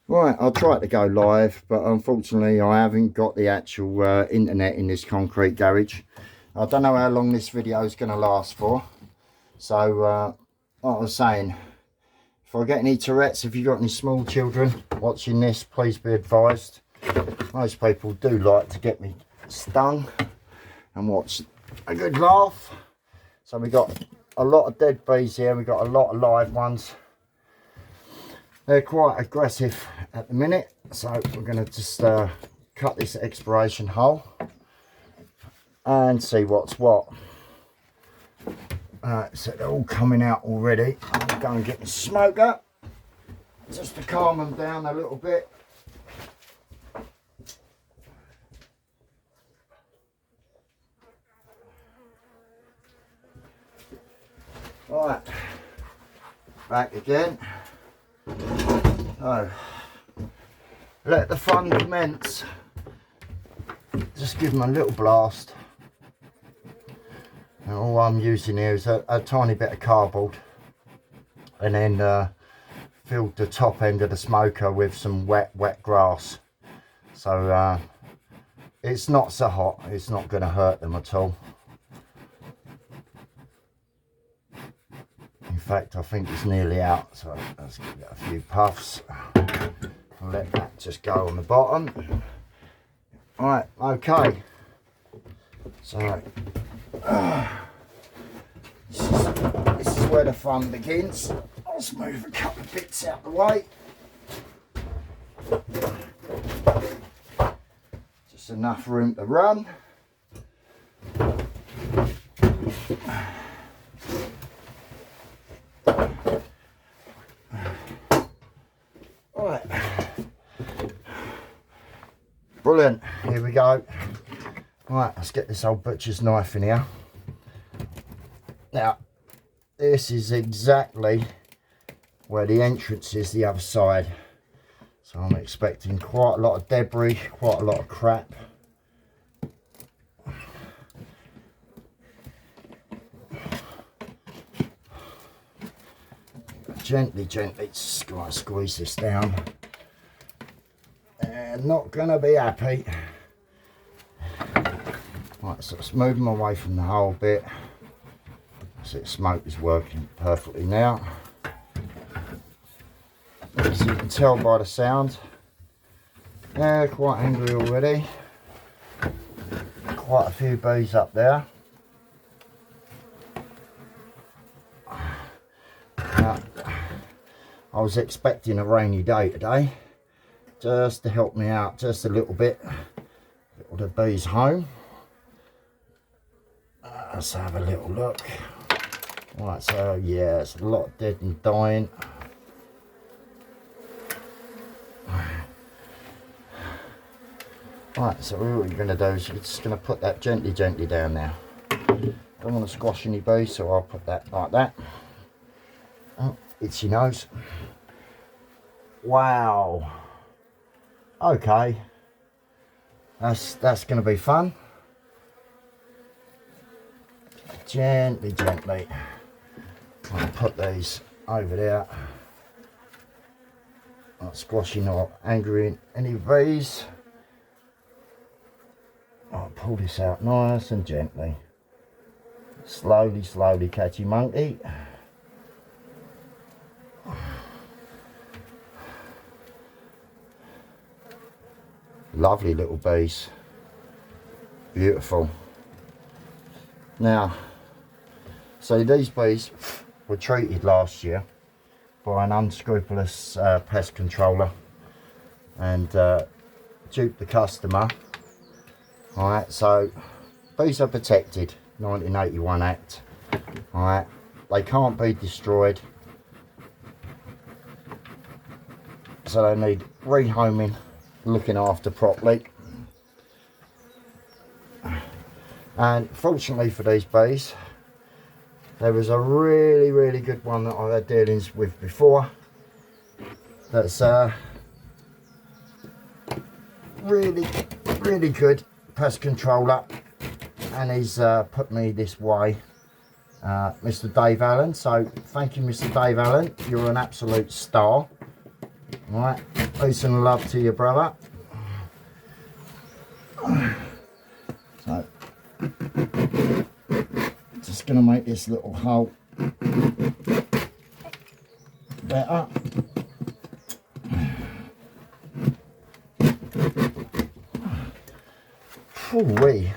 Right, I tried to go live, but unfortunately I haven't got the actual internet in this concrete garage. I don't know how long this video is going to last for. So, like I was saying, if I get any Tourette's, if you've got any small children watching this, please be advised. Most people do like to get me stung and watch a good laugh. So we got a lot of dead bees here, we got a lot of live ones. They're quite aggressive at the minute, so we're going to just cut this expiration hole and see what's what. So they're all coming out already. I'm going to get the smoker just to calm them down a little bit. Right, back again. So, let the fun commence. Just give them a little blast. And all I'm using here is a tiny bit of cardboard, and then filled the top end of the smoker with some wet grass. So it's not so hot, it's not going to hurt them at all. In fact, I think it's nearly out, so let's give it a few puffs. I'll let that just go on the bottom. Alright, okay. So, this is where the fun begins. I'll just move a couple of bits out the way. Just enough room to run. Right, brilliant, here we go. Right, let's get this old butcher's knife in here. Now, this is exactly where the entrance is, the other side. So I'm expecting quite a lot of debris, quite a lot of crap. Gently squeeze this down. And not gonna be happy. Right, so let's move them away from the hole bit. So the smoke is working perfectly now. As you can tell by the sound, they're quite angry already. Quite a few bees up there. Now, I was expecting a rainy day today, just to help me out just a little bit. Get all the bees home. Let's have a little look. Right, so yeah, it's a lot dead and dying. Right, so what we're going to do is we're just going to put that gently down now. Don't want to squash any bees, so I'll put that like that. Oh, itchy nose. Wow. Okay. That's going to be fun. Gently. I'll put these over there. Not squashing or angering any bees. I'll pull this out nice and gently. Slowly, catchy monkey. Lovely little bees. Beautiful. Now, so these bees were treated last year by an unscrupulous pest controller and duped the customer. Alright, so bees are protected, 1981 Act. Alright, they can't be destroyed, so they need rehoming, looking after properly. And fortunately for these bees, there was a really good one that I've had dealings with before. That's really good pest controller, and he's put me this way, Mr. Dave Allen. So thank you, Mr. Dave Allen, you're an absolute star. Right, peace and love to your brother. So, just going to make this little hole better. Ooh-wee.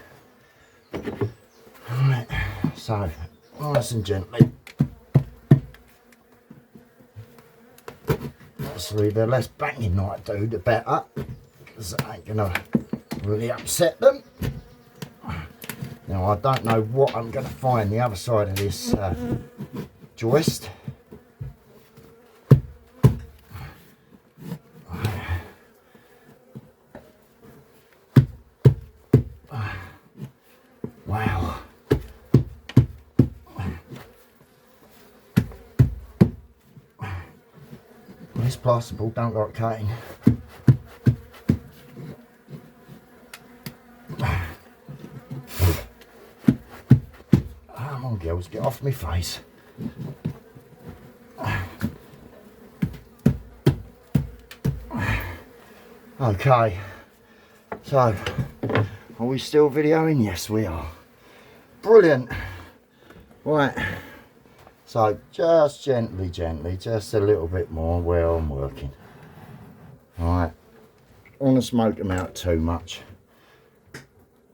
Right, so nice and gently. Obviously, the less banging I do, the better, because it ain't gonna really upset them. Now, I don't know what I'm gonna find the other side of this joist. Wow. This plasterboard don't like cutting. Come on, girls, get off my face. Okay, so are we still videoing? Yes, we are. Brilliant. Right, so just gently, just a little bit more where I'm working. Right, I want to smoke them out too much.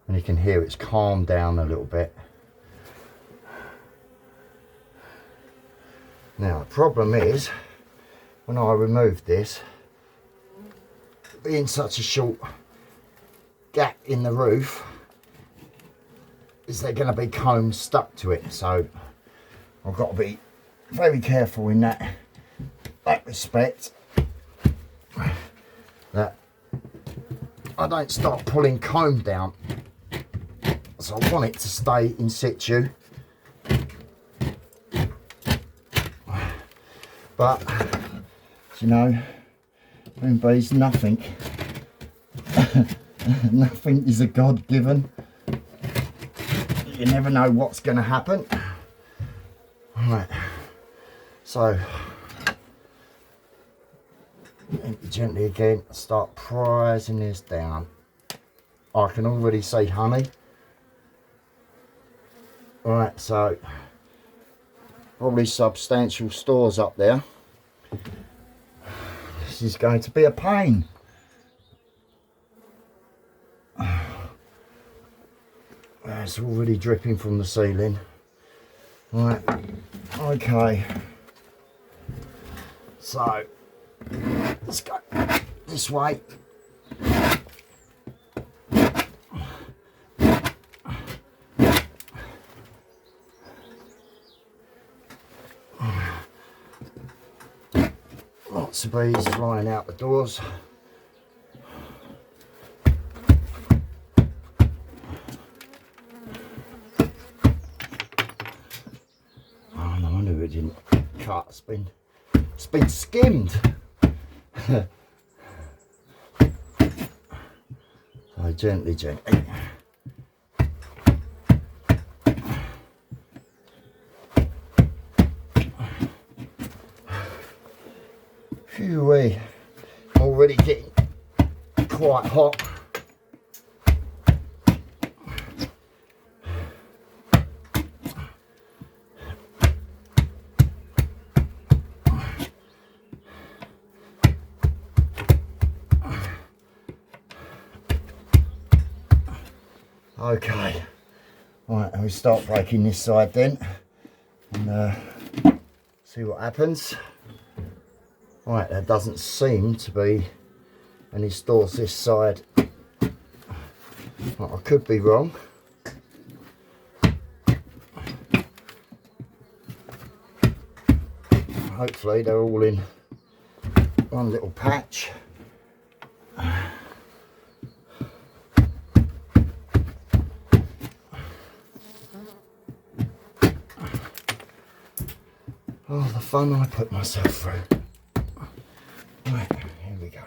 And you can hear it's calmed down a little bit. Now, the problem is, when I removed this, being such a short gap in the roof, is there going to be combs stuck to it, so I've got to be very careful in that respect, that I don't start pulling comb down. So I want it to stay in situ, but you know, in bees, nothing nothing is a God-given. You never know what's going to happen. Right, so gently again, start prising this down. I can already see honey. Right, so probably substantial stores up there. This is going to be a pain. It's already dripping from the ceiling. Right, okay. So let's go this way. Lots of bees flying out the doors. Oh, no wonder it didn't cut. It's been skimmed. So gently. Phew-wee, already getting quite hot. Okay, right, we start breaking this side then, and see what happens. Right, there doesn't seem to be any stores this side. Well, I could be wrong. Hopefully they're all in one little patch. Oh, the fun I put myself through. Right, here we go.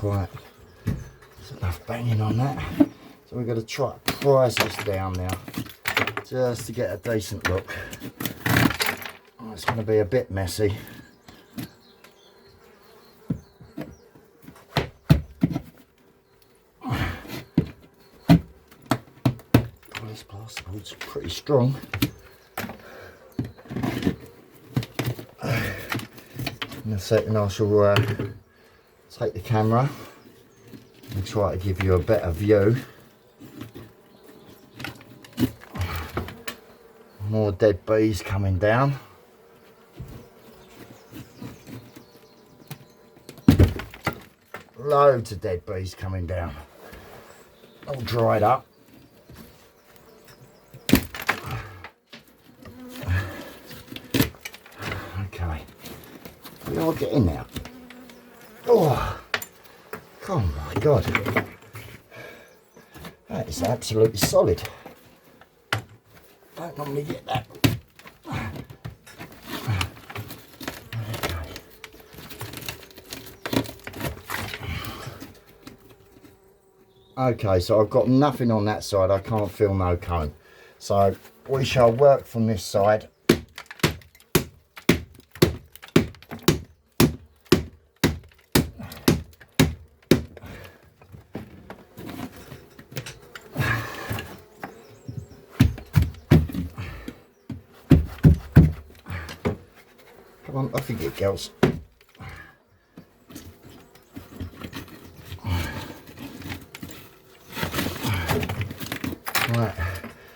Right, there's enough banging on that. So we're going to try to prise this down now, just to get a decent look. Oh, it's going to be a bit messy. This plasterboard's pretty strong. In a second I shall take the camera and try to give you a better view. More dead bees coming down. Loads of dead bees coming down. All dried up. Okay, we all get in there. Oh my God, that is absolutely solid. Don't normally get that. Okay, so I've got nothing on that side. I can't feel no comb. So we shall work from this side. Come on, off you get, girls. Right,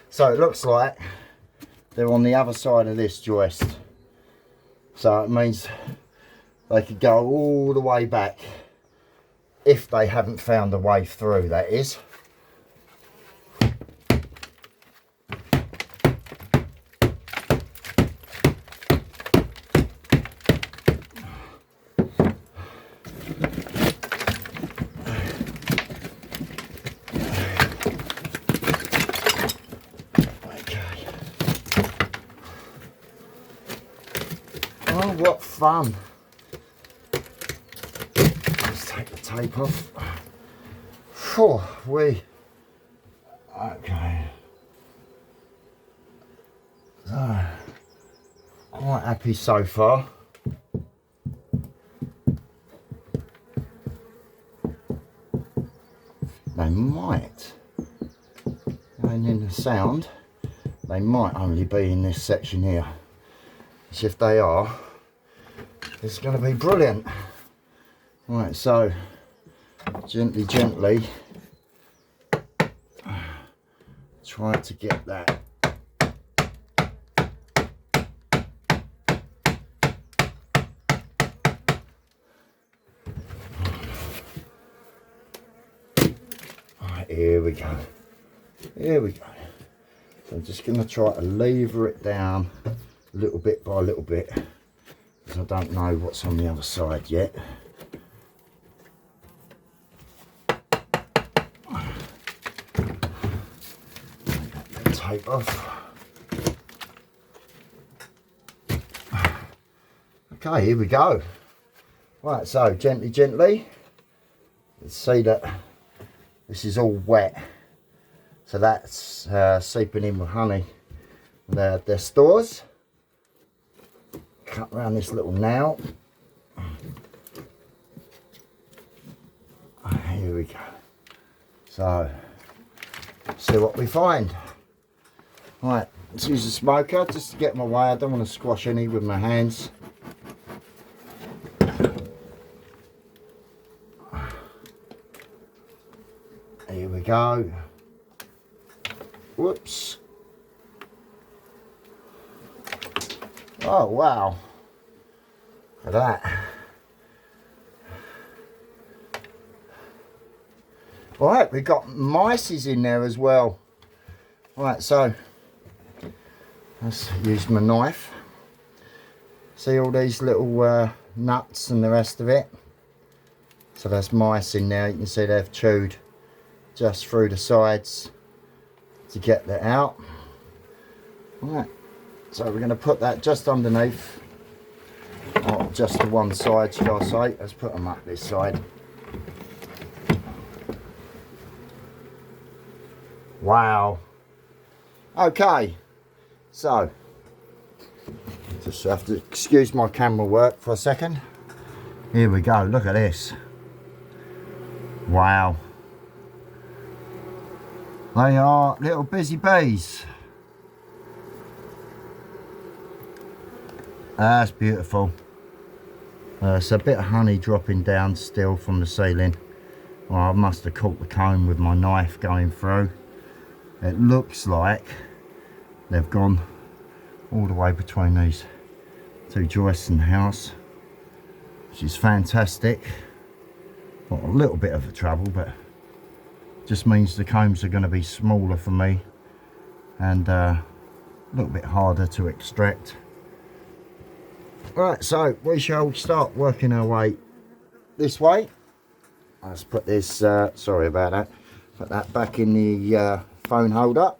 so it looks like they're on the other side of this joist. So it means they could go all the way back if they haven't found a way through, that is. Oh, what fun. Let's take the tape off. Okay. So, quite happy so far. They might, and in the sound, they might only be in this section here. So if they are, it's going to be brilliant. Right, so gently try to get that. Right, here we go. Here we go. So I'm just going to try to lever it down little bit by little bit, because I don't know what's on the other side yet. Take that tape off. Okay, here we go. Right, so gently, let's see that this is all wet, so that's seeping in with honey. Their stores. Cut around this little nail. Here we go. So, see what we find. Right, let's use a smoker just to get in my way. I don't want to squash any with my hands. Here we go. Whoops. Oh wow, look at that. Right, we've got mices in there as well. Right, so let's use my knife. See all these little nuts and the rest of it? So there's mice in there. You can see they've chewed just through the sides to get that out. Right. So we're going to put that just underneath, or just to one side, shall I say. Let's put them up this side. Wow. Okay, so just have to excuse my camera work for a second. Here we go, look at this. Wow. They are little busy bees. That's beautiful. It's a bit of honey dropping down still from the ceiling. Well, I must have caught the comb with my knife going through. It looks like they've gone all the way between these two joists in the house, which is fantastic. Got a little bit of trouble, but just means the combs are going to be smaller for me and a little bit harder to extract. Right, so we shall start working our way this way. Let's put this, sorry about that, put that back in the phone holder.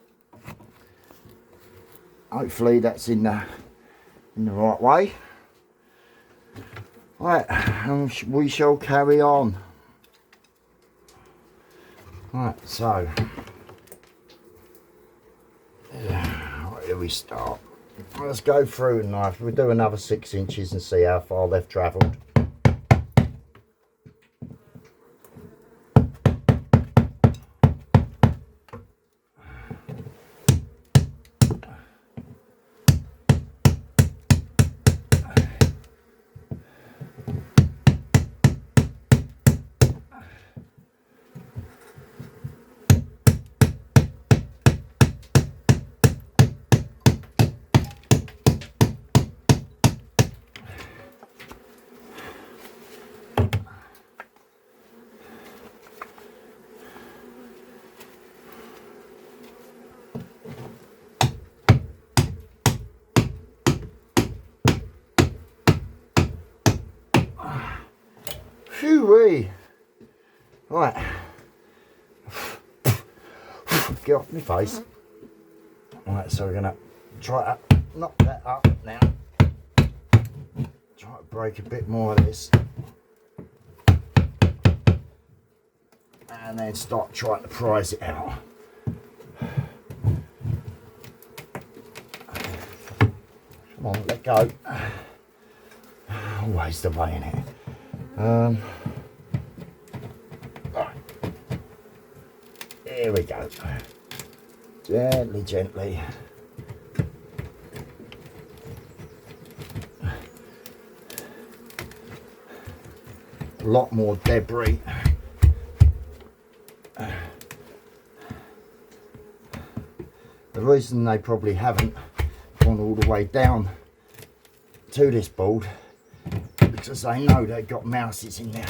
Hopefully that's in the right way. Right, and we shall carry on. Right, so right, here we start. Let's go through the knife. We'll do another 6 inches and see how far they've travelled. Phew-wee. Right. Get off my face. Right, so we're going to try to knock that up now. Try to break a bit more of this. And then start trying to prise it out. Come on, let go. Always the way in it. Here we go. Gently, gently. A lot more debris. The reason they probably haven't gone all the way down to this board because they know they've got mouses in there.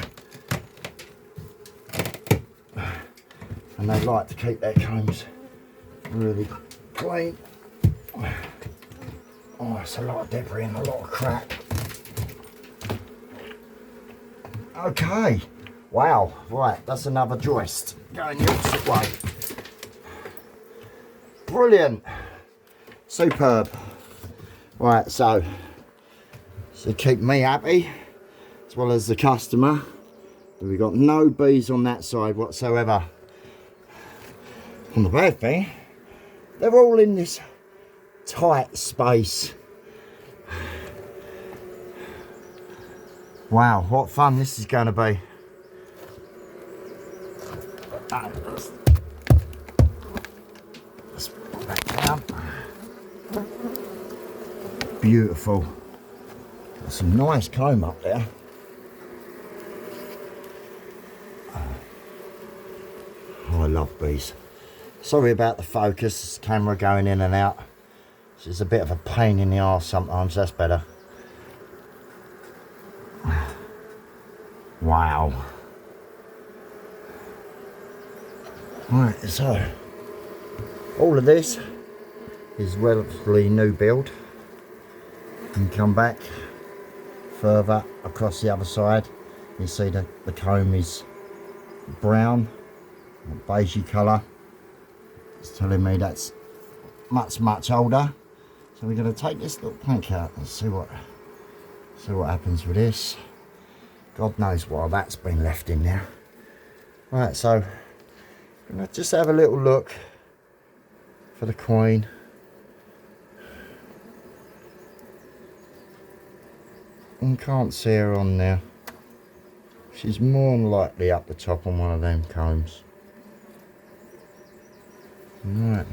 And they like to keep their combs really clean. Oh, it's a lot of debris and a lot of crap. Okay, wow, right, that's another joist going the opposite way. Brilliant, superb. Right, so keep me happy as well as the customer. We've got no bees on that side whatsoever. On the bad thing, they're all in this tight space. Wow, what fun this is going to be. Let's put that down. Beautiful. Got some nice comb up there. Oh, I love bees. Sorry about the focus, camera going in and out. It's a bit of a pain in the arse sometimes, that's better. Wow. Right, so all of this is relatively new build. And come back further across the other side. You see that the comb is brown, beigey colour. It's telling me that's much older. So we're going to take this little plank out and see what happens with this. God knows why that's been left in there. Right, so I'm going to just have a little look for the queen. And can't see her on there. She's more than likely up the top on one of them combs. Right.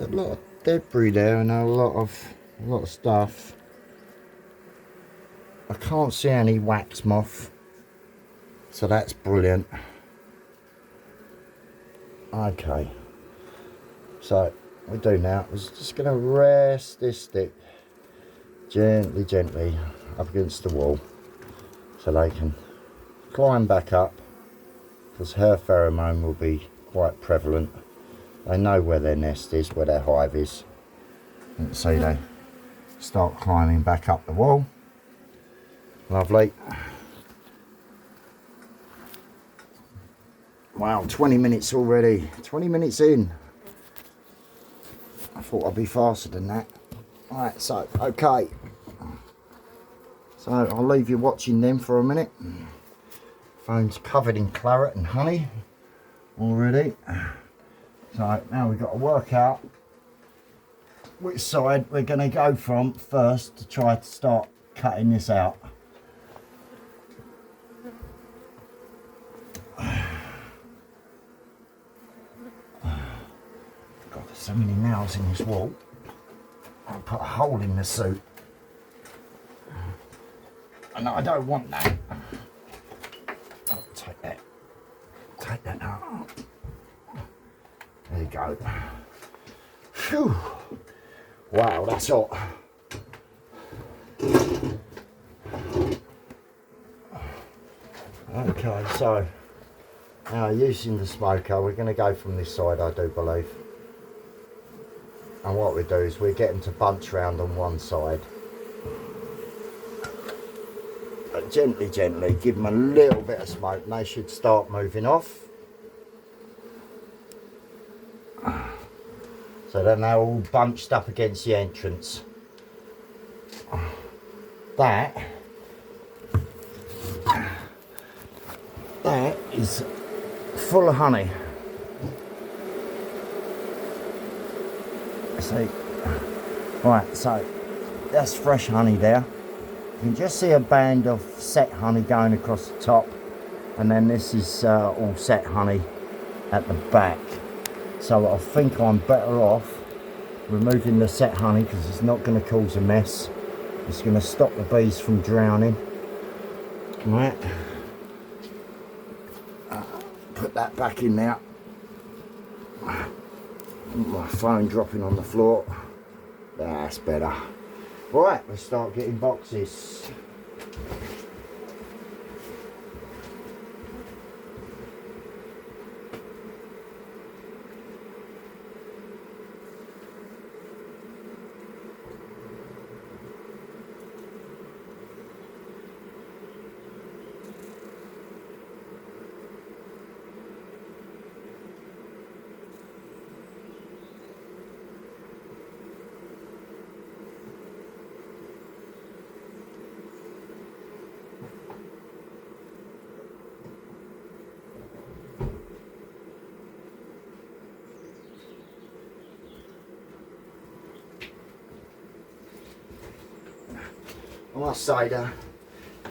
A lot of debris there and a lot of stuff. I can't see any wax moth, so that's brilliant. Okay, so what we do now is just going to rest this stick gently up against the wall so they can climb back up, because her pheromone will be quite prevalent. They know where their nest is, where their hive is. And so they start climbing back up the wall. Lovely. Wow, 20 minutes already. 20 minutes in. I thought I'd be faster than that. Right, so, okay. So I'll leave you watching them for a minute. Phone's covered in claret and honey already. So now we've got to work out which side we're going to go from first to try to start cutting this out. God, there's so many nails in this wall. I'll put a hole in the suit. And I don't want that. I'll take that out. There you go. Phew. Wow, that's hot. Okay, so now using the smoker, we're going to go from this side, I do believe. And what we do is we get them to bunch round on one side. But gently, give them a little bit of smoke and they should start moving off. So then they're all bunched up against the entrance. That is full of honey. See, right, so that's fresh honey there. You can just see a band of set honey going across the top, and then this is all set honey at the back. So I think I'm better off removing the set honey because it's not going to cause a mess. It's going to stop the bees from drowning. Right, put that back in there. My phone dropping on the floor. That's better. Right, let's start getting boxes. I must say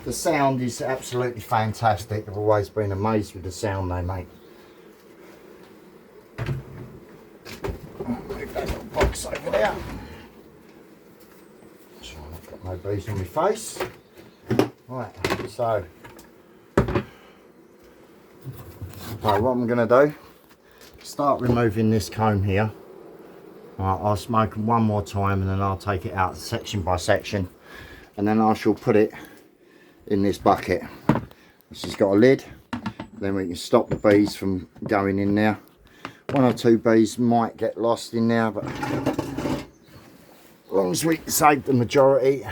the sound is absolutely fantastic. I've always been amazed with the sound they make. Move that little box over there. So I've got no bees on my face. Right, so what I'm going to do, start removing this comb here. I'll smoke them one more time and then I'll take it out section by section. And then I shall put it in this bucket. This has got a lid. Then we can stop the bees from going in there. One or two bees might get lost in there, but as long as we save the majority.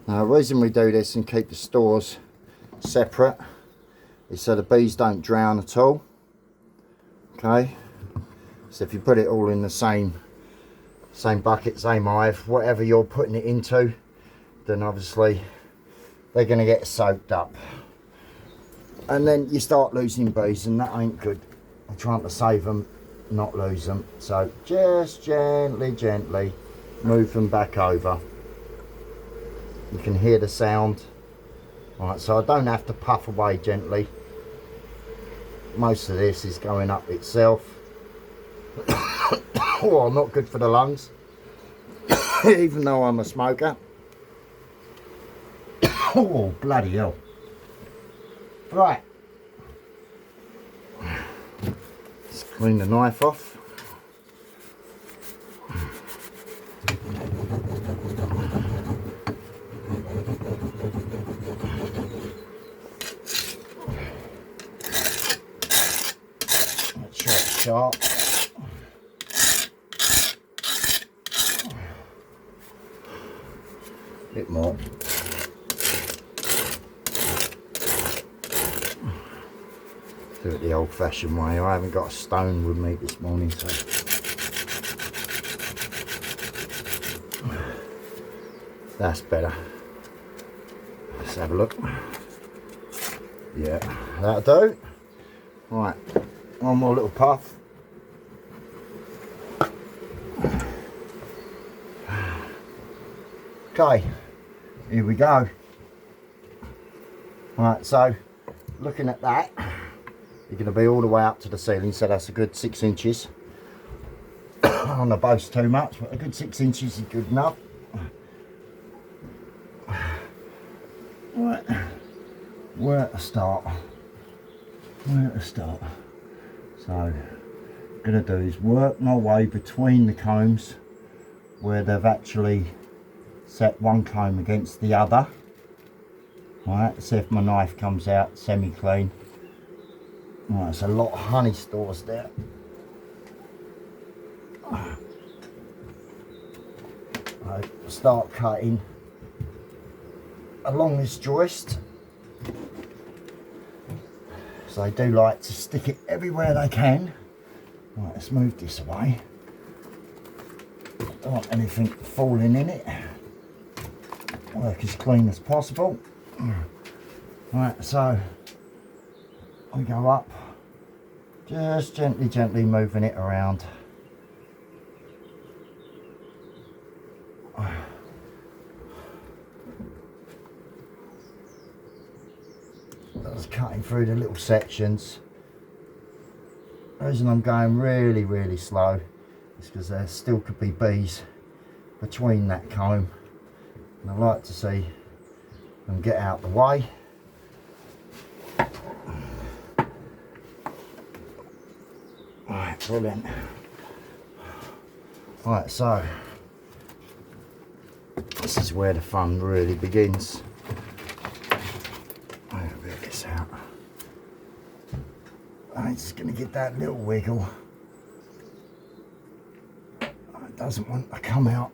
Now the reason we do this and keep the stores separate is so the bees don't drown at all. Okay, so if you put it all in the same bucket, same hive, whatever you're putting it into, then obviously they're going to get soaked up. and then you start losing bees, and that ain't good. I'm trying to save them, not lose them. So just gently move them back over. You can hear the sound. Right, so I don't have to puff away gently. Most of this is going up itself. Oh, not good for the lungs. Even though I'm a smoker. Oh, bloody hell. Right. Let's clean the knife off. Make sure it's sharp. Bit more. Do it the old-fashioned way. I haven't got a stone with me this morning, so that's better. Let's have a look. Yeah, that'll do. Right, one more little puff. Okay, here we go. Right, so looking at that, you're going to be all the way up to the ceiling, so that's a good 6 inches. I don't want to boast too much, but a good 6 inches is good enough. Right, where to start? Where to start? So, what I'm going to do is work my way between the combs where they've actually set one comb against the other. Right, see if my knife comes out semi-clean. Right, there's a lot of honey stores there. Right, start cutting along this joist. So they do like to stick it everywhere they can. Right, let's move this away. Don't want anything falling in it. Work as clean as possible. Right, so we go up, just gently moving it around. That's cutting through the little sections. The reason I'm going really slow is because there still could be bees between that comb, and I like to see them get out the way. Right, brilliant. Right, so this is where the fun really begins. I'm going to get this out. I'm just going to get that little wiggle. It doesn't want to come out.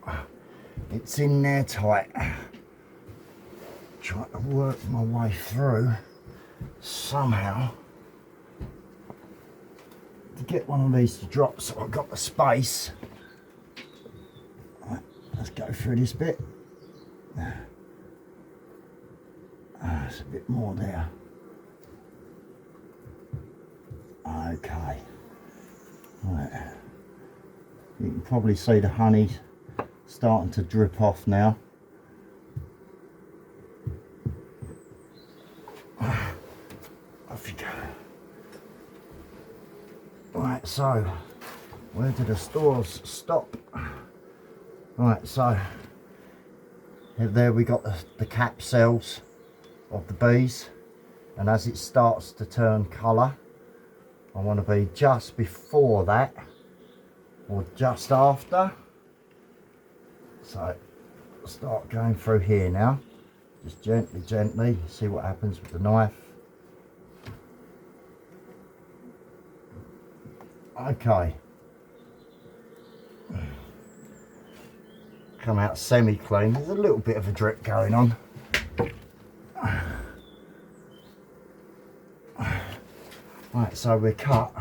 It's in there tight. Try to work my way through somehow to get one of these to drop so I've got the space. Right, let's go through this bit. There's a bit more there. Okay. Right. You can probably see the honey starting to drip off now. Off you go. Right, so where do the stores stop? Right, so there we got the cap cells of the bees, and as it starts to turn colour, I want to be just before that or just after. So start going through here now, just gently, see what happens with the knife. Okay, come out semi-clean. There's a little bit of a drip going on. Right, so we cut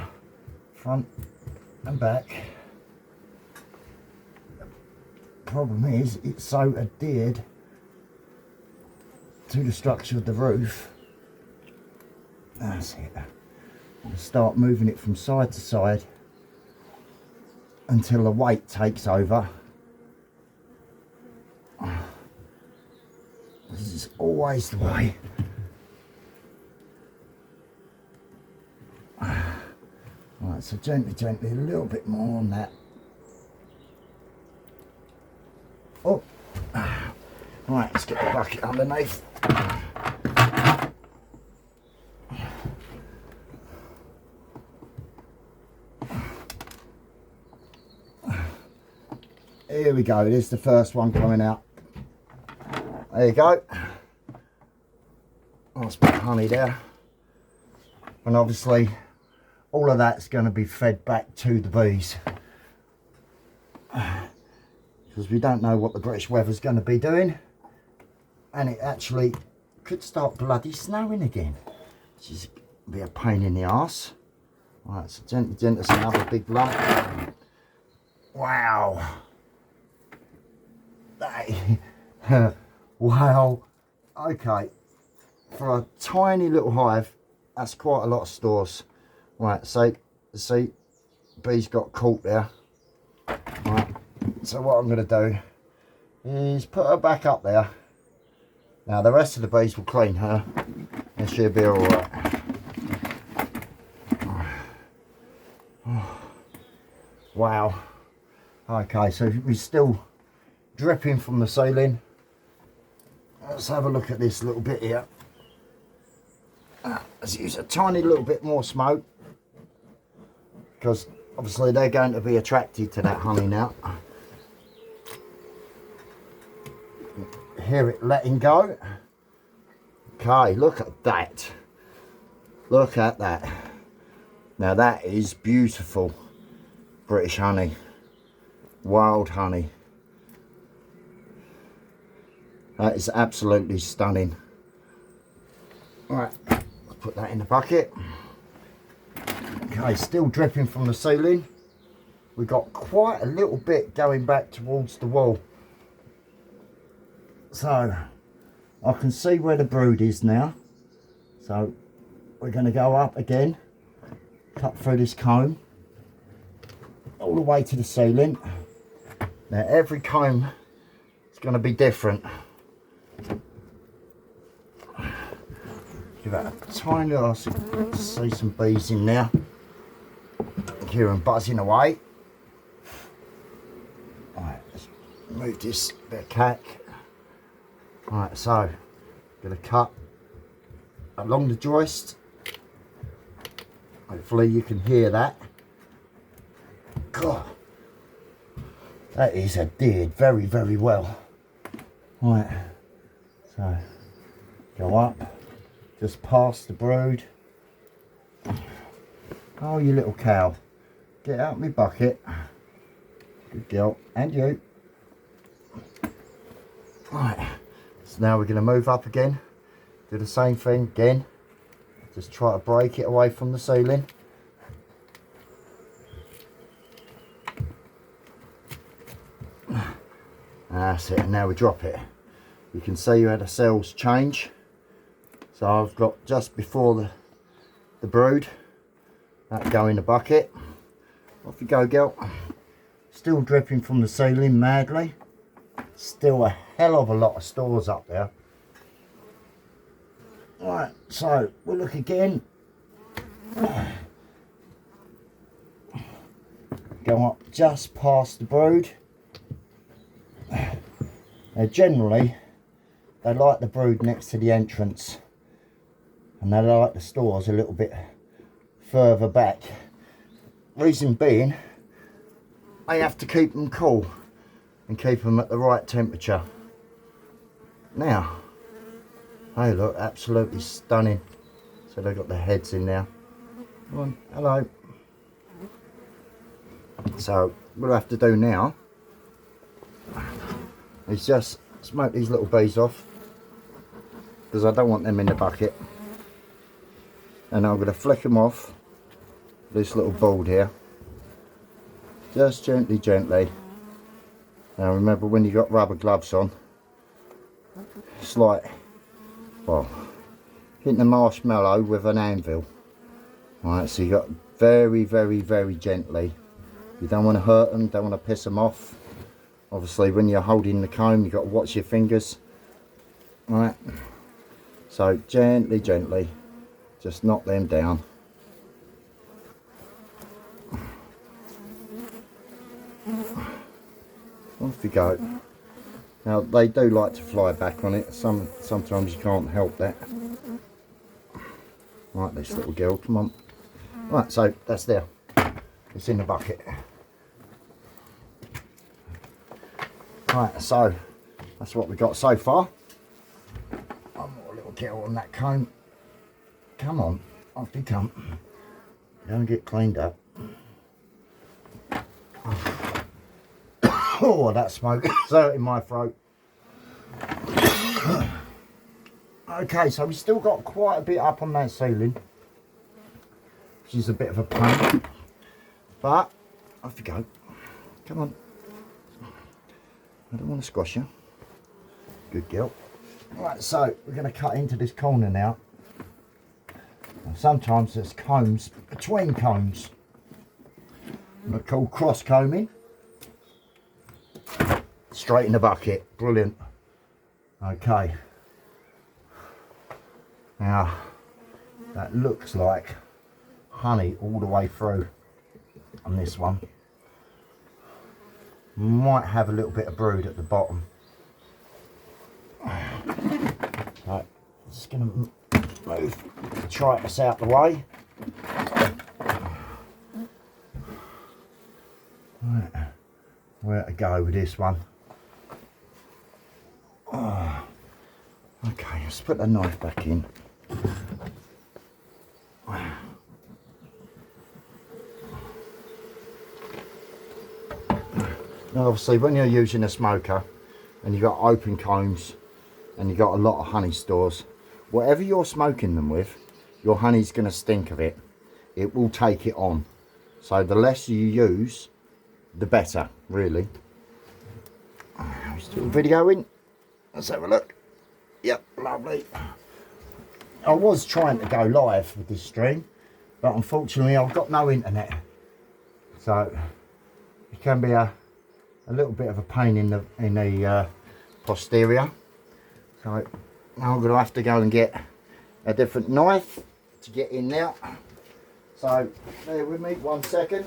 front and back. Problem is, it's so adhered to the structure of the roof That's it. Start moving it from side to side until the weight takes over. This is always the way. Right, so gently, a little bit more on that. Oh, right, let's get the bucket underneath. Here we go, there's the first one coming out. There you go. Nice bit of honey there. And obviously, all of that's going to be fed back to the bees. Because we don't know what the British weather's going to be doing. And it actually could start bloody snowing again. Which is be a pain in the arse. Right, so gently, there's another big lump. Wow. Wow. Okay. For a tiny little hive, that's quite a lot of stores. Right, so see, bees got caught there. Right, so what I'm going to do is put her back up there. Now the rest of the bees will clean her and she'll be alright. Wow. Okay, so we're still dripping from the ceiling. Let's have a look at this little bit here. Let's use a tiny little bit more smoke, because obviously they're going to be attracted to that honey now. Hear it letting go. Okay, look at that. Look at that. Now that is beautiful British honey. Wild honey. That is absolutely stunning. Alright, let's put that in the bucket. Okay, still dripping from the ceiling. We've got quite a little bit going back towards the wall. So, I can see where the brood is now. So, we're going to go up again, cut through this comb, all the way to the ceiling. Now, every comb is going to be different. Give that a tiny little, see some bees in there. Hear them buzzing away. Alright, let's move this bit of cack. Alright, so going to cut along the joist. Hopefully you can hear that. God, that is adhered very, very well. Right, so go up, just past the brood. Oh, you little cow, get out my bucket. Good girl, and you. Right, so now we're going to move up again, do the same thing again, just try to break it away from the ceiling. That's it, and now we drop it. You can see how the cells change. So I've got just before the brood, that go in the bucket. Off you go, girl. Still dripping from the ceiling madly. Still a hell of a lot of stores up there. Right, so we'll look again. Go up just past the brood. Now generally, they like the brood next to the entrance. And they like the stores a little bit further back. Reason being, I have to keep them cool and keep them at the right temperature. Now, they look absolutely stunning. So they've got their heads in there. Come on, hello. So what I have to do now is just smoke these little bees off, because I don't want them in the bucket. And I'm going to flick them off this little board here, just gently. Now remember, when you got rubber gloves on, it's like, well, hitting the marshmallow with an anvil. Alright, so you got very, very, very gently. You don't want to hurt them, don't want to piss them off. Obviously when you're holding the comb, you've got to watch your fingers. Alright, so gently, gently, just knock them down. Off you go. Now they do like to fly back on it. Sometimes you can't help that. Right, this little girl, come on. Right, so that's there. It's in the bucket. Right, so that's what we got so far. One more little girl on that comb. Come on, off you come. Go and get cleaned up. Oh, that smoke is hurting my throat. Okay, so we've still got quite a bit up on that ceiling, which is a bit of a pain. But off you go. Come on. I don't want to squash you. Good girl. Right, so we're going to cut into this corner now. And sometimes there's combs between combs. They're called cross combing. Straight in the bucket. Brilliant. Okay. Now, that looks like honey all the way through on this one. Might have a little bit of brood at the bottom. Right, just going to move the Tritus out the way. Right, where to go with this one? Oh, okay, let's put the knife back in. Now obviously when you're using a smoker and you've got open combs and you've got a lot of honey stores, whatever you're smoking them with, your honey's going to stink of it. It will take it on. So the less you use, the better, really. Still videoing. Let's have a look. Yep, lovely. I was trying to go live with this stream, but unfortunately I've got no internet. So it can be a little bit of a pain in the posterior. So now I'm going to have to go and get a different knife to get in there. So bear with me 1 second.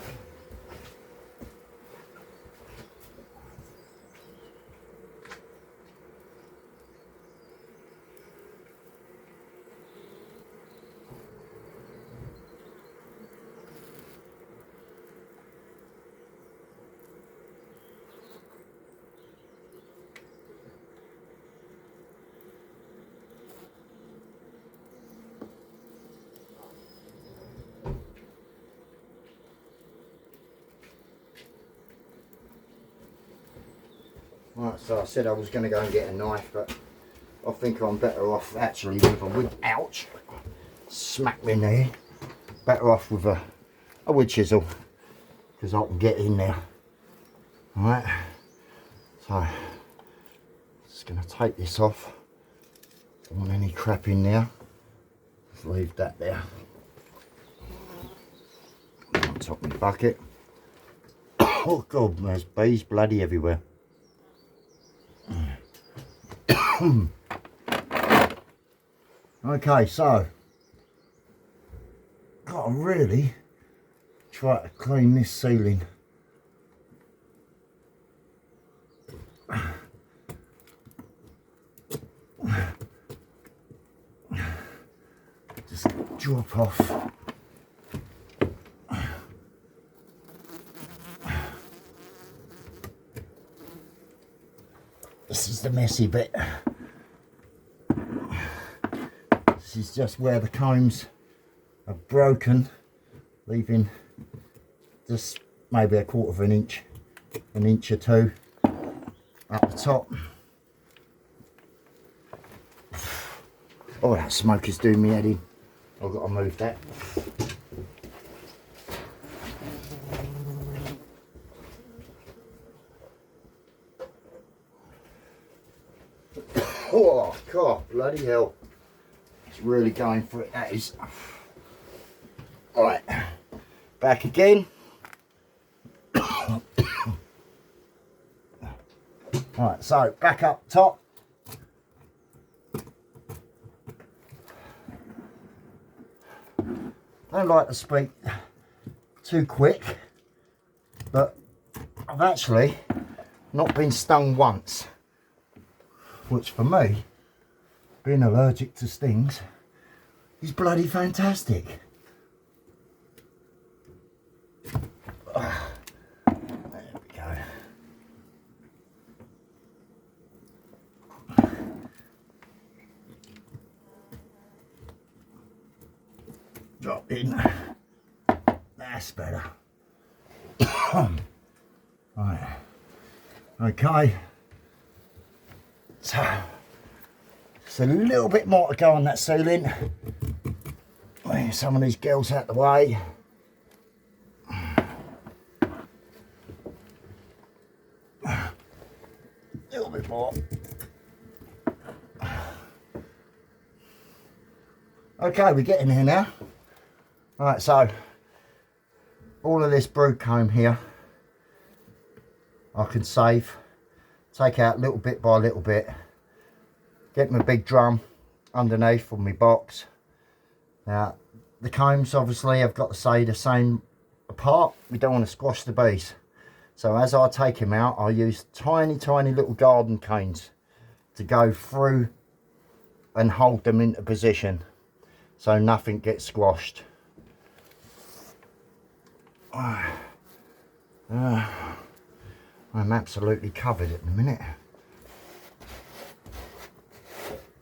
Right, so I said I was going to go and get a knife, but I think I'm better off actually with a wood. Ouch! Smack me in there. Better off with a wood chisel, because I can get in there. Alright, so just going to take this off. Don't want any crap in there. Just leave that there. On top of the bucket. Oh god, there's bees bloody everywhere. Okay, so got to really try to clean this ceiling. Just drop off. This is the messy bit. This is just where the combs are broken, leaving just maybe a quarter of an inch or two up the top. Oh, that smoke is doing me head in. I've got to move that. Oh, God, bloody hell. It's really going for it, that is. Alright, back again. Alright, so back up top. Don't like to speak too quick, but I've actually not been stung once, which for me, being allergic to stings, is bloody fantastic. There we go. Drop in. That's better. Right. Okay. So, just a little bit more to go on that ceiling. Move some of these girls out the way. A little bit more. Okay, we're getting here now. Right, so all of this brood comb here I can save, take out little bit by little bit, get my big drum underneath for my box. Now the combs obviously have got to stay the same apart, we don't want to squash the bees. So as I take them out, I use tiny little garden canes to go through and hold them into position so nothing gets squashed. I'm absolutely covered at the minute.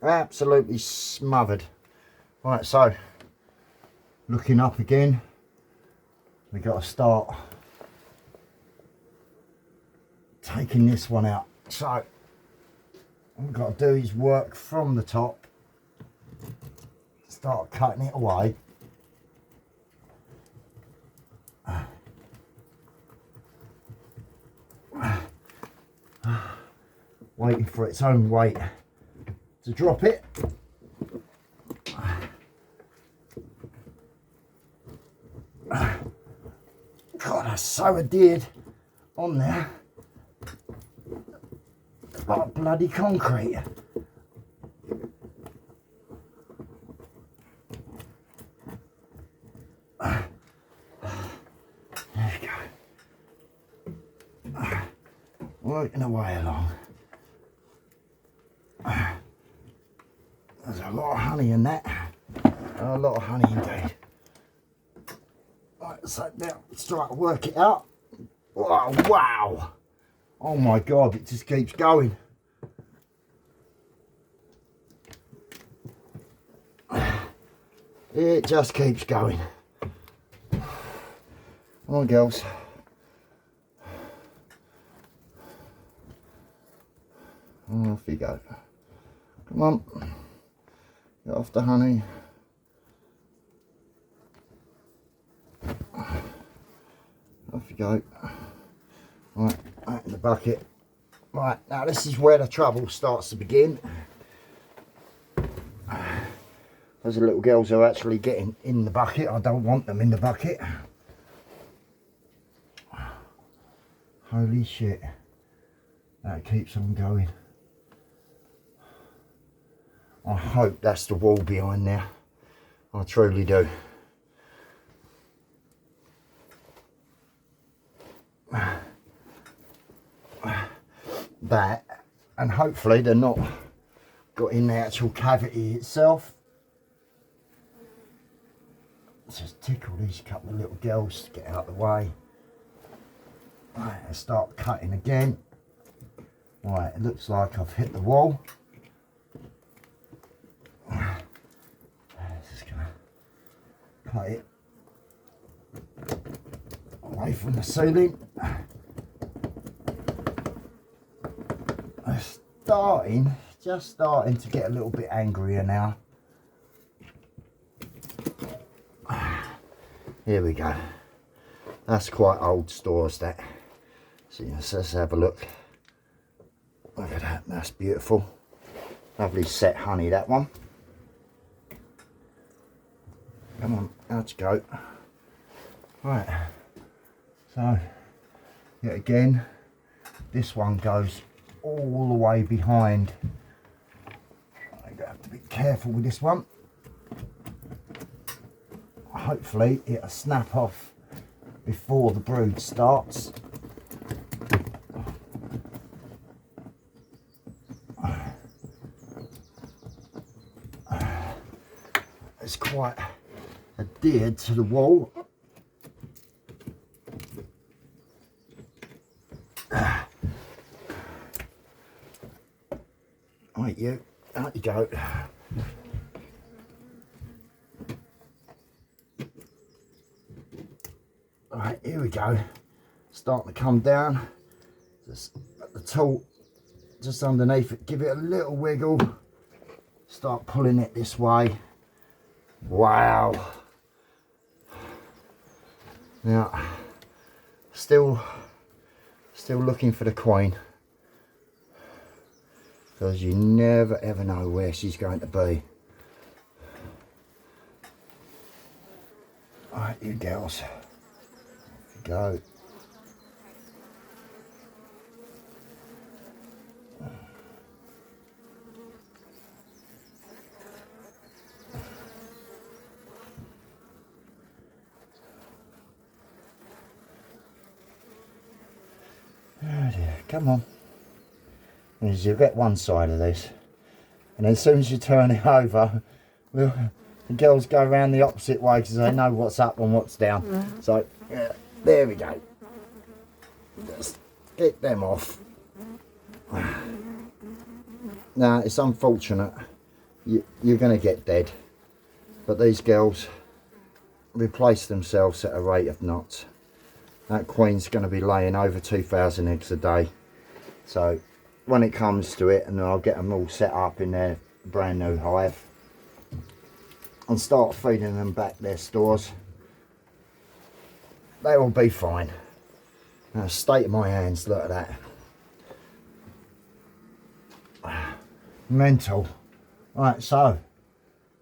Absolutely smothered. Right, so looking up again, we got to start taking this one out. So what we've got to do is work from the top, start cutting it away. Waiting for its own weight to drop it. God, that's so adhered on there like bloody concrete. There you go. Working away along. There's a lot of honey in that. A lot of honey indeed. Right, so now let's try to work it out. Oh, wow! Oh my God, it just keeps going. It just keeps going. Come on, girls. Off you go. Come on. Get off the honey. Off you go. Right, out in the bucket. Right, now this is where the trouble starts to begin. Those are little girls who are actually getting in the bucket. I don't want them in the bucket. Holy shit. That keeps on going. I hope that's the wall behind there. I truly do. That, and hopefully they're not got in the actual cavity itself. Let's just tickle these couple of little girls to get out of the way. Right, let's start cutting again. Right, it looks like I've hit the wall. Just gonna cut it away from the ceiling. I'm just starting to get a little bit angrier now. Here we go. That's quite old stores, that. So let's have a look. Look at that, that's beautiful. Lovely set honey, that one. Come on, out you go. Right, so yet again, this one goes all the way behind. I'm gonna have to be careful with this one. Hopefully it'll snap off before the brood starts. It's quite adhered to the wall. Right, you, out you go. Right, here we go. Starting to come down. Just at the top, just underneath it. Give it a little wiggle. Start pulling it this way. Wow. Now, still looking for the queen, because you never ever know where she's going to be. Alright, you girls, off you go. Oh dear, come on. As you get one side of this, and then as soon as you turn it over, the girls go around the opposite way because they know what's up and what's down. So, yeah, there we go. Just get them off. Now, it's unfortunate. You're going to get dead. But these girls replace themselves at a rate of knots. That queen's going to be laying over 2,000 eggs a day. So when it comes to it, and I'll get them all set up in their brand new hive and start feeding them back their stores, they will be fine. Now, state of my hands, look at that. Mental. Right, so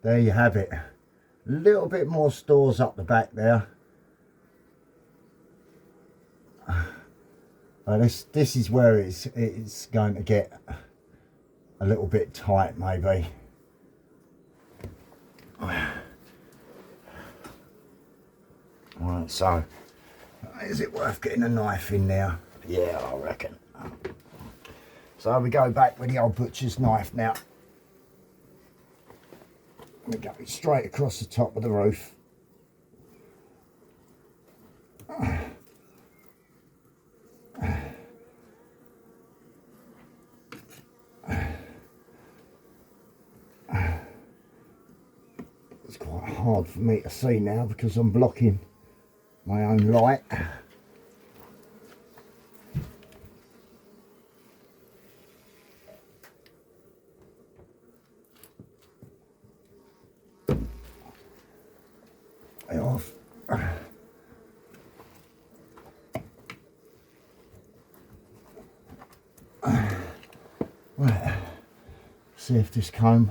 there you have it. A little bit more stores up the back there. This is where it's going to get a little bit tight, maybe. Right, so is it worth getting a knife in there? Yeah, I reckon. So we go back with the old butcher's knife now. We go straight across the top of the roof. It's quite hard for me to see now because I'm blocking my own light. Off. Right, see if this comb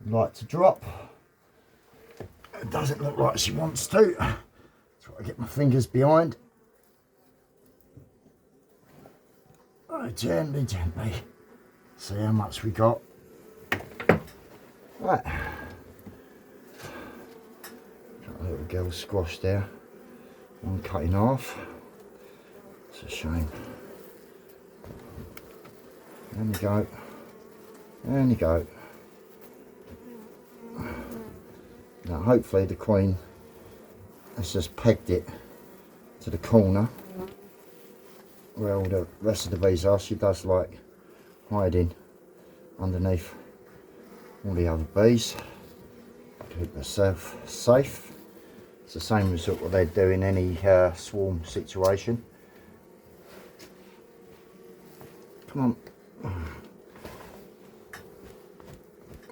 would like to drop. It doesn't look like she wants to. Try to get my fingers behind. Oh, gently, gently. See how much we got. Right. Got a little girl squash there. One cutting off. It's a shame. There you go. There you go. Now hopefully the queen has just pegged it to the corner where all the rest of the bees are. She does like hiding underneath all the other bees. Keep herself safe. It's the same as what they do in any swarm situation. Come on.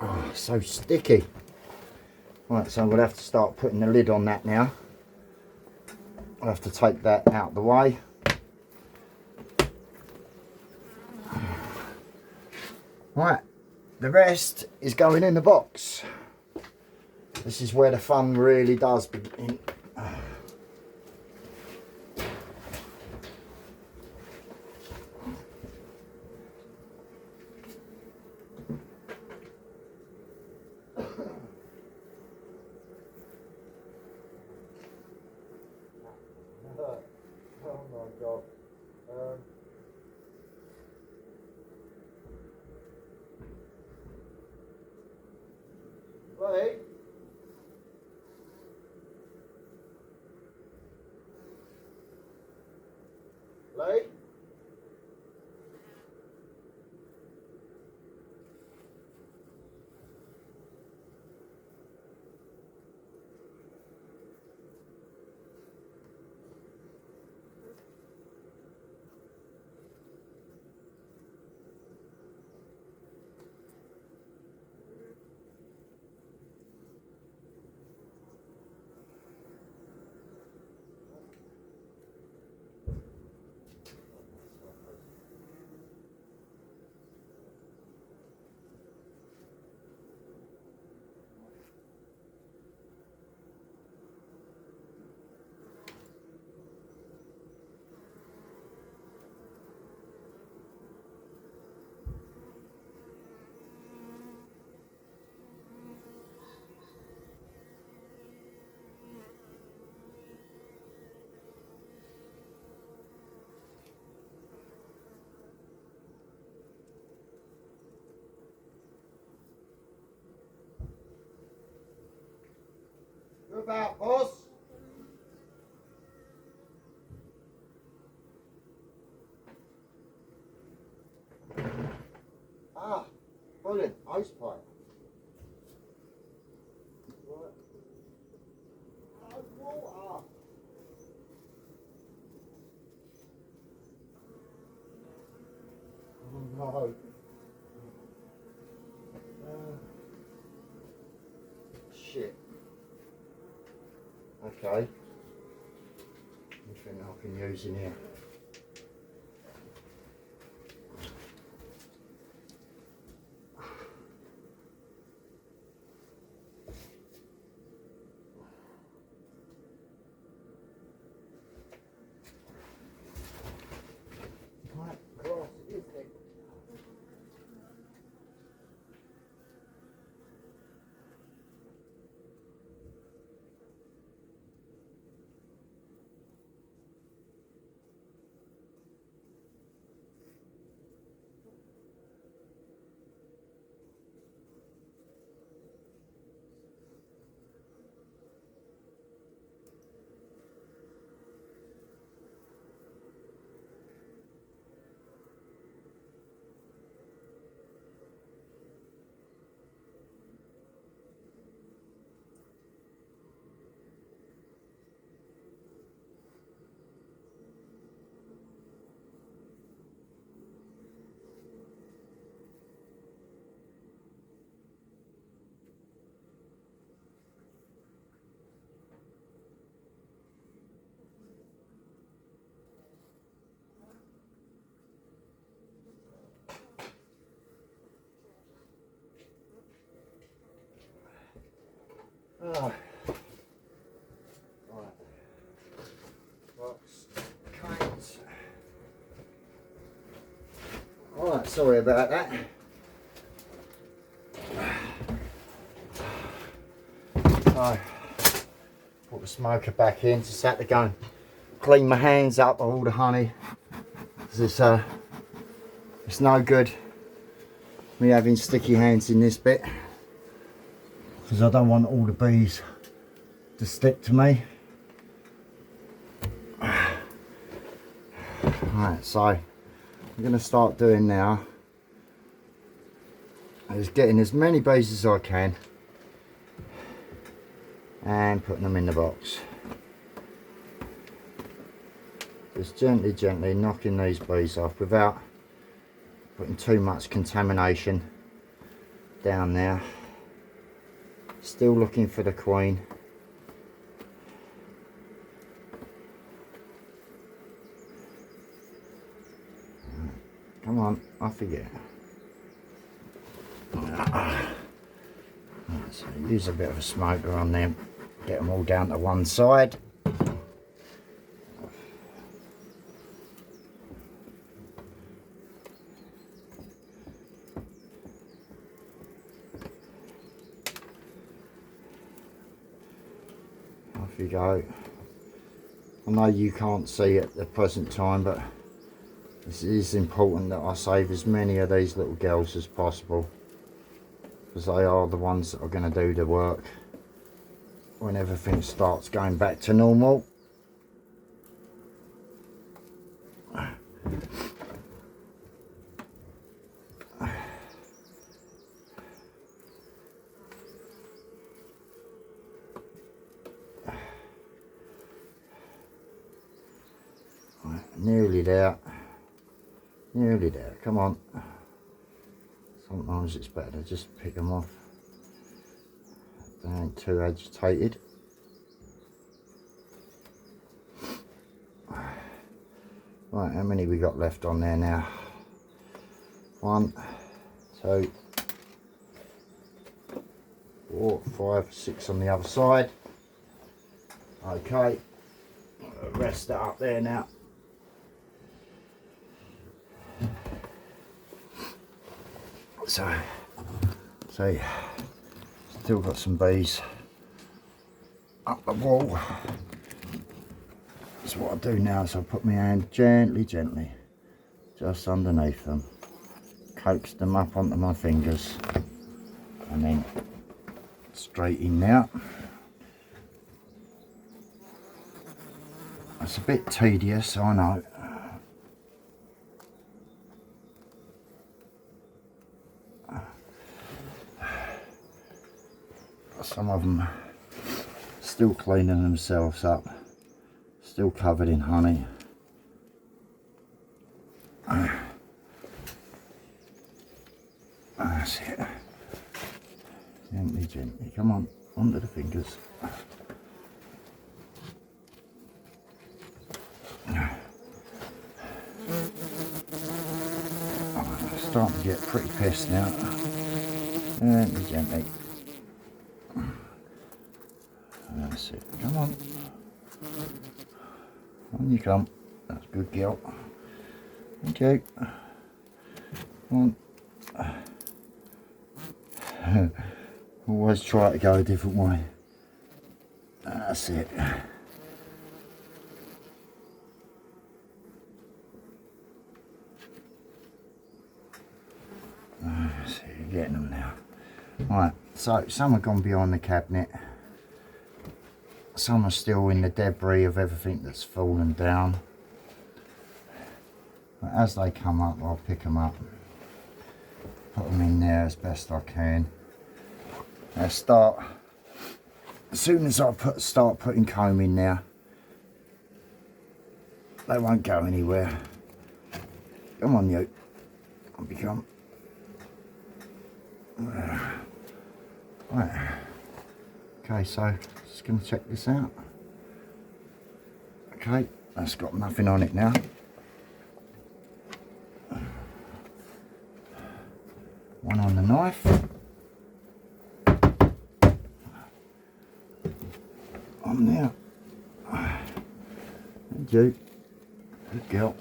Oh, so sticky. Right, so I'm going to have to start putting the lid on that now. I'll have to take that out of the way. Right, the rest is going in the box. This is where the fun really does begin. Oh my God. Lee? Lee? You're about, boss? Ah, brilliant. Ice pipe. Right. Oh, water. Oh, no. Shit. Okay. Anything I can use in here? Right, grass is there. Oh. Right. Box. Cranes. Alright, sorry about that. So, put the smoker back in, just had to go and clean my hands up of all the honey. It's no good me having sticky hands in this bit, because I don't want all the bees to stick to me. Right, so I'm going to start doing now is getting as many bees as I can and putting them in the box. Just gently knocking these bees off without putting too much contamination down there. Still looking for the queen. Come on, off you get. So use a bit of a smoker on them, get them all down to one side. Off you go. I know you can't see at the present time, but it is important that I save as many of these little girls as possible, because they are the ones that are going to do the work when everything starts going back to normal. Nearly there, nearly there, come on. Sometimes it's better to just pick them off. They ain't too agitated. Right, how many we got left on there now? 1, 2, 4, 5, 6 on the other side. Okay, rest that up there now. So, see, still got some bees up the wall. So what I do now is I put my hand gently, just underneath them, coax them up onto my fingers, and then straight in there. It's a bit tedious, I know. Some of them still cleaning themselves up, still covered in honey. That's it. Gently, gently. Come on, onto the fingers. I'm starting to get pretty pissed now. Gently, gently. That's it. Come on. On you come. That's good, girl. Thank you. Come on. Always try to go a different way. That's it. That's it. You're getting them now. Right. So some have gone behind the cabinet. Some are still in the debris of everything that's fallen down. But as they come up, I'll pick them up, put them in there as best I can. Now start, as soon as I start putting comb in there, they won't go anywhere. Come on, you. I'll become. Right. Okay, so just going to check this out. Okay, that's got nothing on it now. One on the knife. On there. Thank you. Good girl.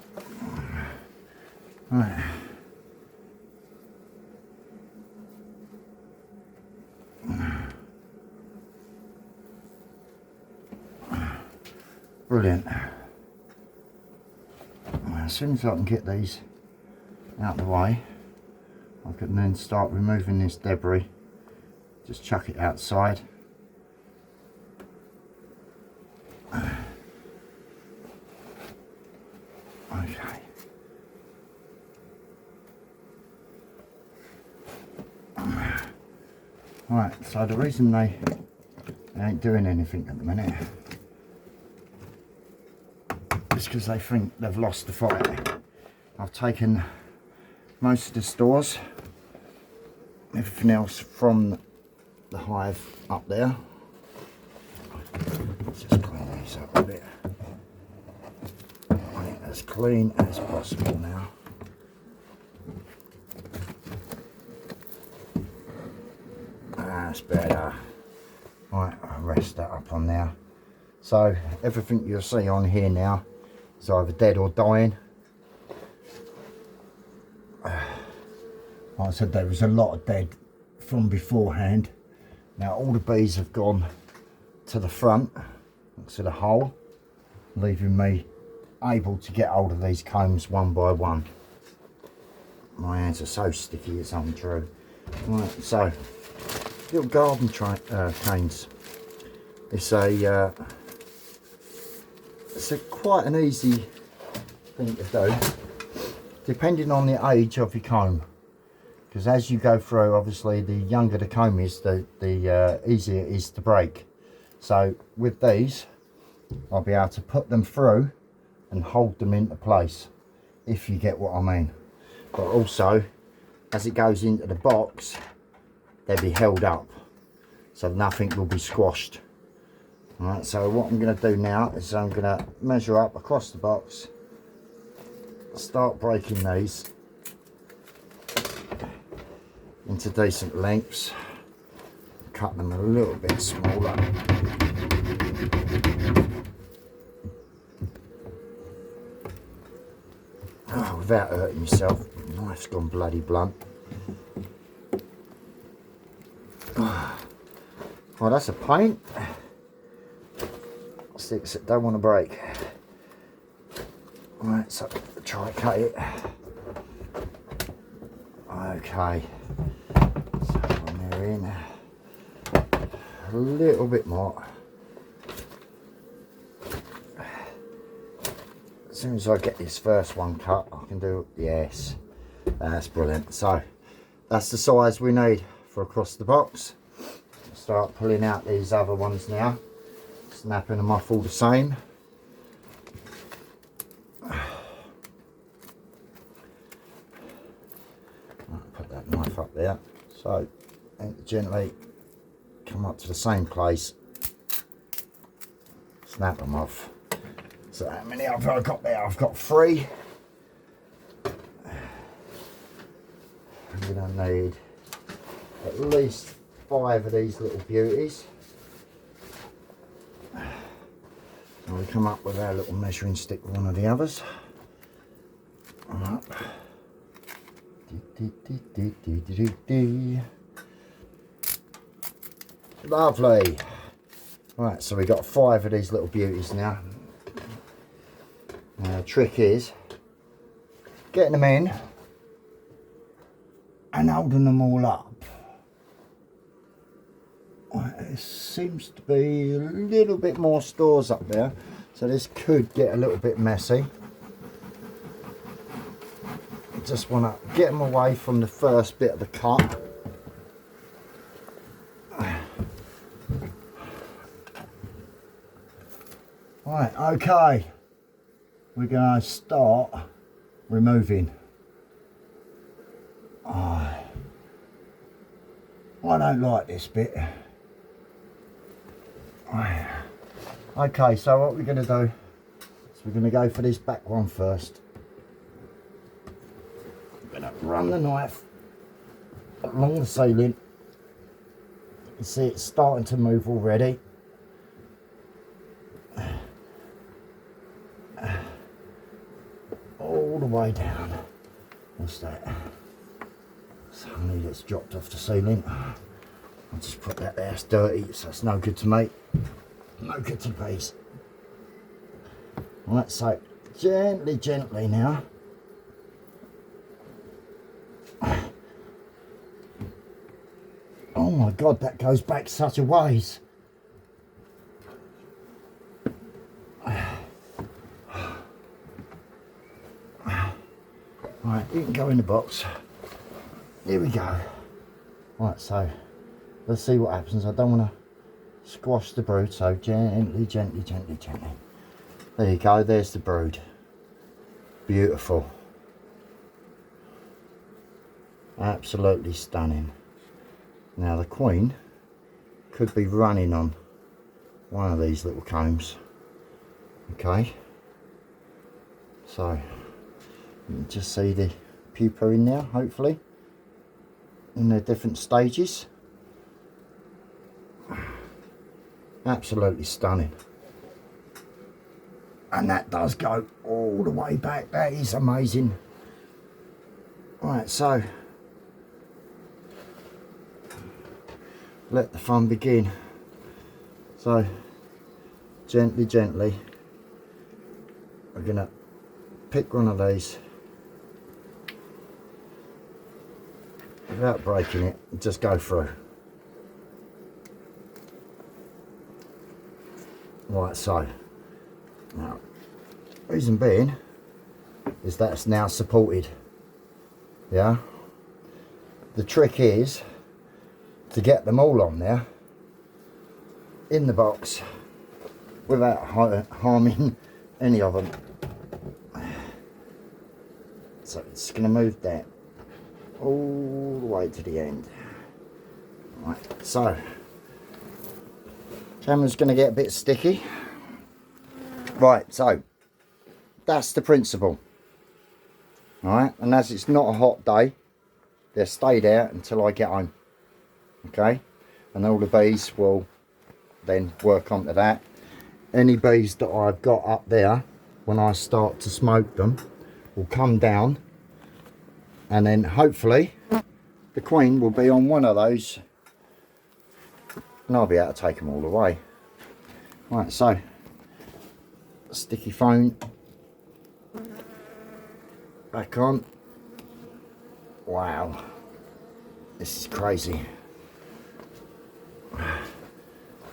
Right. Brilliant. As soon as I can get these out of the way, I can then start removing this debris. Just chuck it outside. Okay. Right, so the reason they ain't doing anything at the minute is because they think they've lost the fight. I've taken most of the stores, everything else from the hive up there. Let's just clean these up a bit. I want it as clean as possible now. That's better. Right, I'll rest that up on there. So everything you'll see on here now is either dead or dying. Like I said, there was a lot of dead from beforehand. Now all the bees have gone to the front, to the hole, leaving me able to get hold of these combs one by one. My hands are so sticky, it's untrue. Right, so little garden canes. It's a quite an easy thing to do, depending on the age of your comb. Because as you go through, obviously, the younger the comb is, the easier it is to break. So with these, I'll be able to put them through and hold them into place, if you get what I mean. But also, as it goes into the box, they'll be held up, so nothing will be squashed. Alright, so what I'm going to do now is I'm going to measure up across the box, start breaking these into decent lengths, cut them a little bit smaller. Oh, without hurting yourself. The knife's gone bloody blunt. Well, that's a pain. Sticks that don't want to break. Right, so try and cut it. Okay, so when they're in, a little bit more. As soon as I get this first one cut, I can do, yes, that's brilliant. So that's the size we need for across the box. Start pulling out these other ones now, snapping them off all the same. Put that knife up there, so and gently come up to the same place, snap them off. So how many have I got there? I've got 3. I'm going to need at least 5 of these little beauties. And we come up with our little measuring stick with one of the others. Up. Lovely. Right, so we've got 5 of these little beauties now. Now the trick is getting them in and holding them all up. Right, there seems to be a little bit more stores up there, so this could get a little bit messy. Just want to get them away from the first bit of the cut. Right, okay, we're going to start removing. I don't like this bit. Okay, so what we're going to do is we're going to go for this back one first. I'm going to run the knife along the ceiling. You can see it's starting to move already. All the way down. What's that? Suddenly that's dropped off the ceiling. I'll just put that there, it's dirty, so it's no good to me. No good to bees. Right, so gently, gently now. Oh my God, that goes back such a ways. Right, you can go in the box. Here we go. Right, so let's see what happens. I don't want to squash the brood, so gently, gently, gently, gently. There you go, there's the brood. Beautiful. Absolutely stunning. Now the queen could be running on one of these little combs. Okay. So you can just see the pupa in there, hopefully, in their different stages. Absolutely stunning. And that does go all the way back. That is amazing. Right, so let the fun begin. So gently, gently, we're gonna pick one of these without breaking it and just go through. Right, so now, reason being is that it's now supported. Yeah, the trick is to get them all on there in the box without harming any of them. So it's going to move that all the way to the end. Right, so camera's going to get a bit sticky. Right, so that's the principle. Alright, and as it's not a hot day, they'll stay there until I get home. Okay, and all the bees will then work onto that. Any bees that I've got up there, when I start to smoke them, will come down, and then hopefully the queen will be on one of those and I'll be able to take them all away. Right, so sticky phone back on. Wow, this is crazy.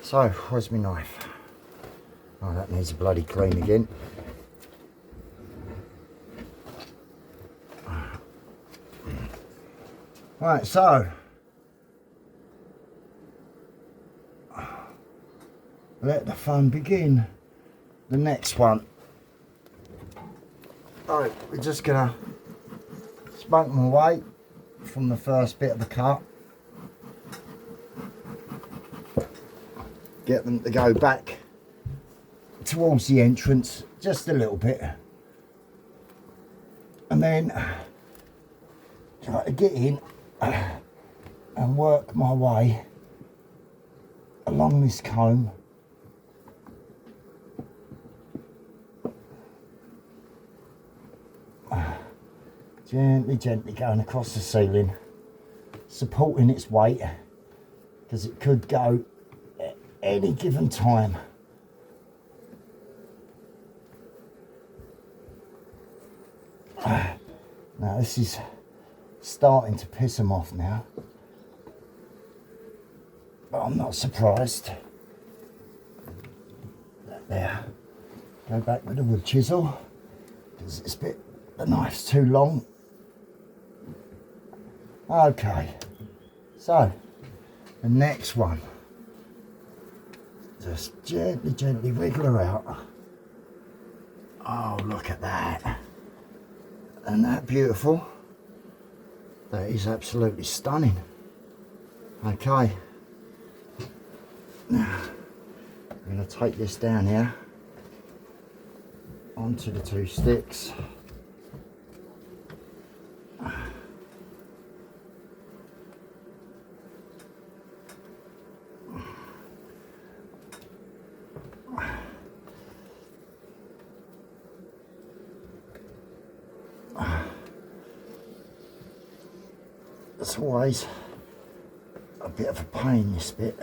So where's my knife? Oh, that needs a bloody clean again. Right, so let the fun begin. The next one. Alright, we're just gonna smoke them away from the first bit of the cut. Get them to go back towards the entrance just a little bit, and then try to get in and work my way along this comb. Gently, gently going across the ceiling, supporting its weight, because it could go at any given time. Now this is starting to piss them off now, but I'm not surprised. There, go back with the wood chisel, because it's the knife's too long. Okay, so the next one, just gently, gently wiggle her out. Oh, look at that. Isn't that beautiful? That is absolutely stunning. Okay, now I'm going to take this down here onto the two sticks. It's always a bit of a pain, this bit.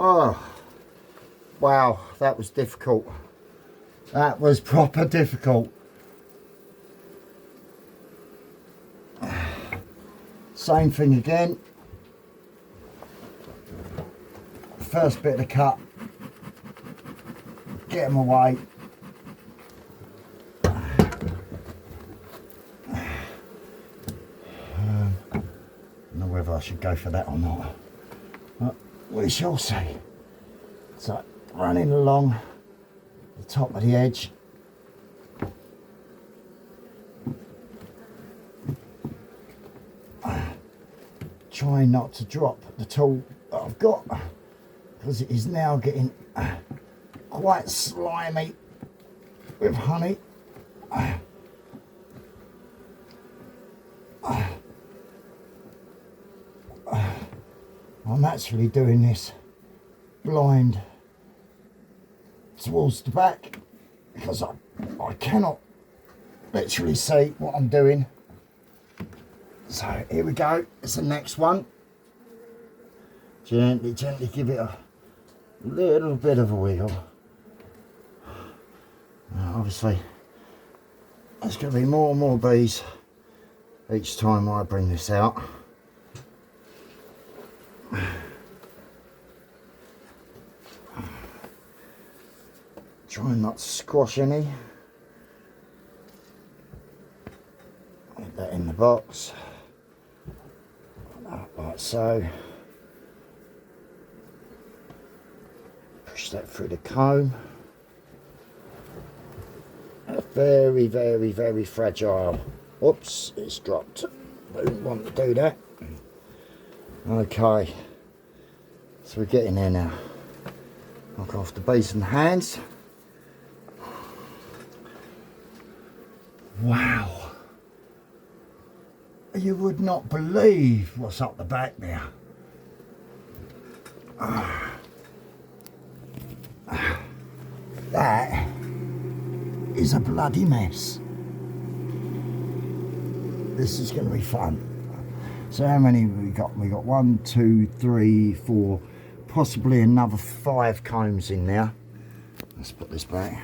Oh, wow, that was difficult. That was proper difficult. Same thing again. First bit of the cut, get them away. I don't know whether I should go for that or not. But we shall see. So running along the top of the edge, trying not to drop the tool that I've got, because it is now getting quite slimy with honey. I'm actually doing this blind towards the back because I cannot literally see what I'm doing. So here we go, it's the next one. Gently give it a little bit of a wiggle. Now obviously there's going to be more and more bees each time I bring this out. Trying not to squash any. Put that in the box, like so. Push that through the comb. Very, very, very fragile. Oops, it's dropped. Don't want to do that. Okay, so we're getting there now. Knock off the bees and hands. Wow, you would not believe what's up the back there. That is a bloody mess. This is going to be fun. So how many have we got? We got 1, 2, 3, 4, possibly another 5 combs in there. Let's put this back.